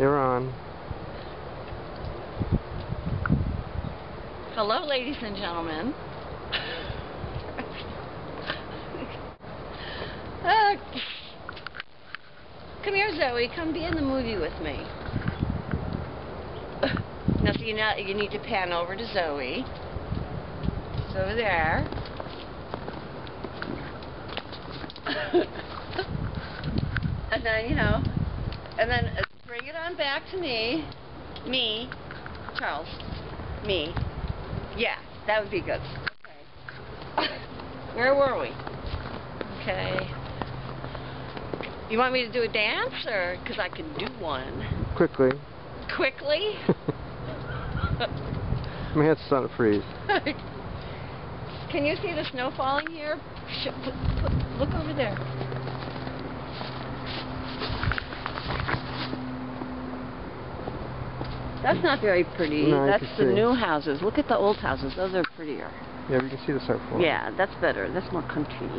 You're on. Hello, ladies and gentlemen. Come here, Zoe. Come be in the movie with me. Now, so you need to pan over to Zoe. It's over there. And then, and then bring it on back to me. Me. Charles. Me. Yeah, that would be good. Okay. Where were we? Okay. You want me to do a dance, or because I can do one? Quickly. Quickly? My hand's starting to freeze. Can you see the snow falling here? Look over there. That's not very pretty. No, that's the new houses. Look at the old houses. Those are prettier. Yeah, we can see the start falling. Yeah, that's better. That's more country.